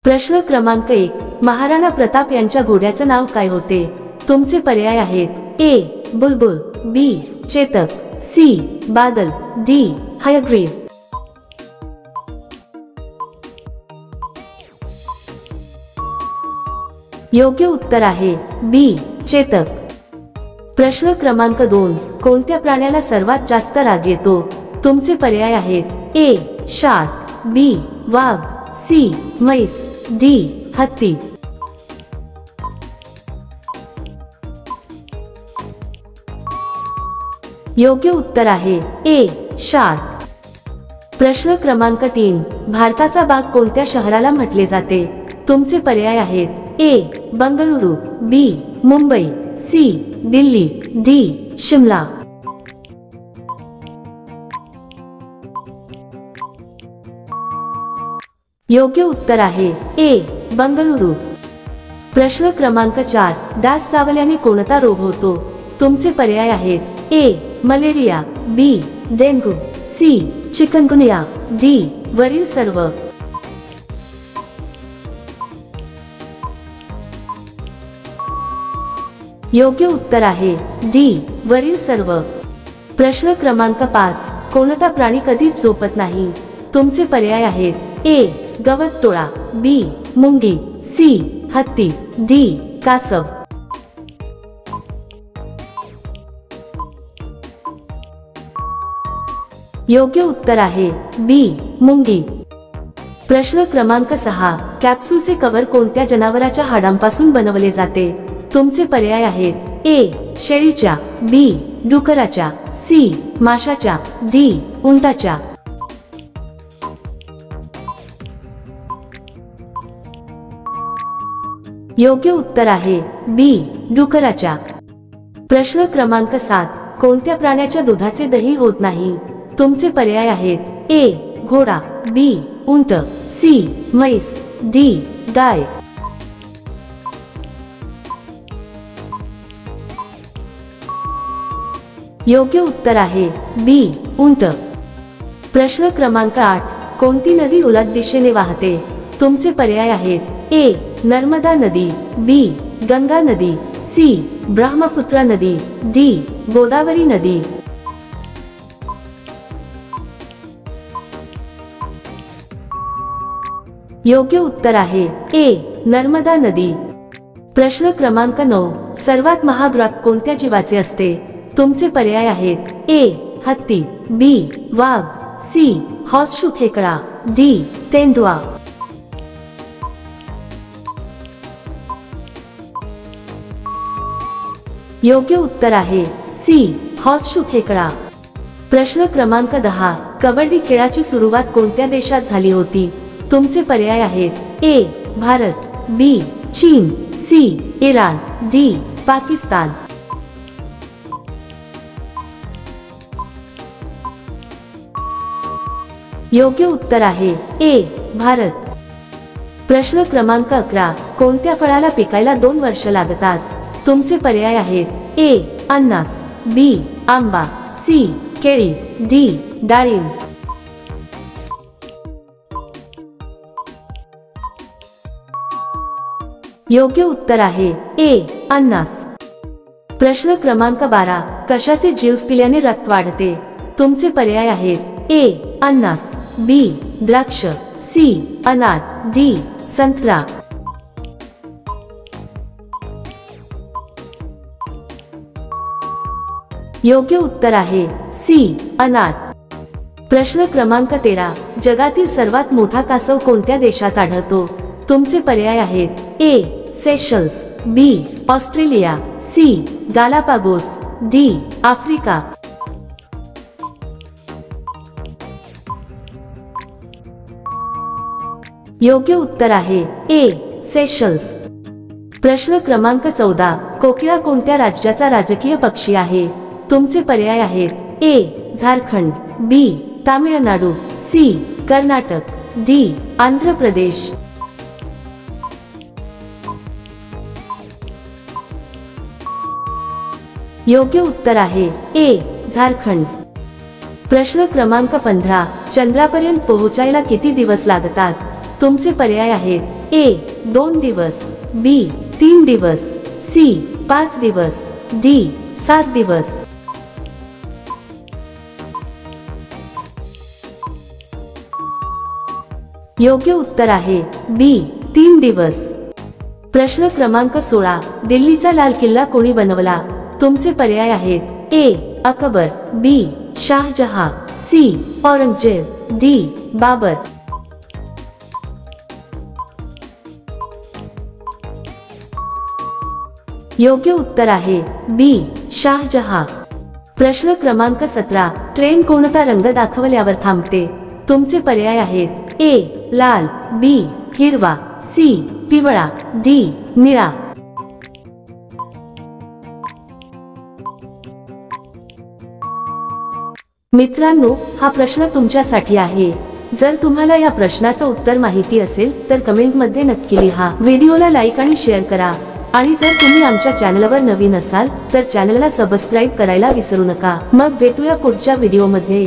प्रश्न क्रमांक 1, महाराणा प्रताप यांच्या घोड्याचे नाव काय होते? तुमचे पर्याय आहेत ए बुलबुल, बी चेतक, सी बादल, डी हयग्रीव। योग्य उत्तर आहे बी चेतक। प्रश्न क्रमांक 2, कोणत्या प्राण्याला सर्वात जास्त राग येतो? तुमचे पर्याय आहेत ए शार्क, बी वाघ, सी म्हैस, डी हत्ती। योग्य उत्तर आहे ए शार्क। प्रश्न क्रमांक 3, भारताचा बाग कोणत्या शहराला म्हटले जाते? तुमचे पर्याय आहेत ए बंगळुरू, बी मुंबई, सी दिल्ली, डी शिमला। योग्य उत्तर आहे ए बंगळुरू। प्रश्न क्रमांक 4, डास चावल्याने कोणता रोग होतो? तुमचे पर्याय आहेत ए मलेरिया, बी डेंग्यू, सी चिकनगुनिया, डी वरील सर्व। योग्य उत्तर आहे डी वरील सर्व। प्रश्न क्रमांक 5, कोणता प्राणी कधीच झोपत नाही? तुमचे पर्याय आहेत ए गवततोळा, बी मुंगी, सी हत्ती, डी कासव। योग्य उत्तर आहे बी मुंगी। प्रश्न क्रमांक 6, कॅप्सूलचे कव्हर कोणत्या जनावराच्या हाडांपासून बनवले जाते? तुमचे पर्याय आहेत ए शेळीच्या, बी डुकराच्या, सी माशाच्या, डी उंटाच्या। योग्य उत्तर आहे बी डुकराच्या। प्रश्न क्रमांक 7, कोणत्या प्राण्याच्या दुधाचे दही होत नाही? तुमचे पर्याय आहेत ए घोडा, बी उंट, सी म्हैस, डी गाय। योग्य उत्तर आहे बी उंट। प्रश्न क्रमांक 8, कोणती नदी उलट दिशेने वाहते? तुमचे पर्याय आहेत ए नर्मदा नदी, बी गंगा नदी, सी ब्रह्मपुत्रा नदी, डी गोदावरी नदी। योग्य उत्तर आहे ए नर्मदा नदी। प्रश्न क्रमांक 9, सर्वात महाग रक्त कोणत्या जीवाचे असते? तुमचे पर्याय आहेत ए हत्ती, बी वाघ, सी हॉर्सशू खेकडा, डी तेंदुआ। योग्य उत्तर आहे सी हॉर्सशू खेकडा। प्रश्न क्रमांक 10, कबड्डी खेळाची सुरुवात कोणत्या देशात झाली होती? तुमचे पर्याय आहेत ए भारत, बी चीन, सी इराण, डी पाकिस्तान। योग्य उत्तर आहे ए भारत। प्रश्न क्रमांक 11, कोणत्या फळाला पिकायला 2 वर्ष लागतात? तुमचे पर्याय आहेत ए अननस, बी आंबा, सी केळी, डी डाळिंब। योग्य उत्तर आहे ए अननस। प्रश्न क्रमांक 12, कशाचे ज्यूस पिल्याने रक्त वाढते? तुमचे पर्याय आहेत ए अननस, बी द्राक्ष, सी अनार, डी संत्रा। योग्य उत्तर आहे सी अनार। प्रश्न क्रमांक 13, जगातील सर्वात मोठा कासव कोणत्या देशात आढळतो? तुमचे पर्याय आहेत A Seychelles, B Australia, C Galapagos, D Africa. योग्य उत्तर आहे ए सेशल्स। प्रश्न क्रमांक 14, कोकिळा कोणत्या राज्याचा राजकीय पक्षी आहे? तुमचे पर्याय आहेत ए झारखंड, बी तामिळनाडू, सी कर्नाटक, डी आंध्र प्रदेश। योग्य उत्तर आहे ए झारखंड। प्रश्न क्रमांक 15, चंद्रापर्यंत पोहोचायला किती दिवस लागतात? तुमचे पर्याय आहेत ए 2 दिवस, बी 3 दिवस, सी 5 दिवस, डी 7 दिवस। योग्य उत्तर आहे बी 3 दिवस। प्रश्न क्रमांक 16, दिल्लीचा लाल किल्ला कोणी बनवला? तुमचे पर्याय आहेत ए अकबर, बी शाहजहां, सी औरंगजेब, डी बाबर। योग्य उत्तर आहे बी शाहजहां। प्रश्न क्रमांक 17, ट्रेन कोणता रंग दाखवल्यावर थांबते? तुमचे पर्याय आहेत ए लाल, बी हिरवा, सी पिवळा, डी निळा। मित्रांनो, हा प्रश्न तुमच्यासाठी आहे। जर तुम्हाला या प्रश्नाचं उत्तर माहिती असेल तर कमेंटमध्ये नक्की लिहा। व्हिडिओला लाईक आणि शेअर करा आणि जर तुम्ही आमच्या चॅनलवर नवीन असाल तर चॅनलला सबस्क्राईब करायला विसरू नका। मग भेटूया पुढच्या व्हिडिओमध्ये।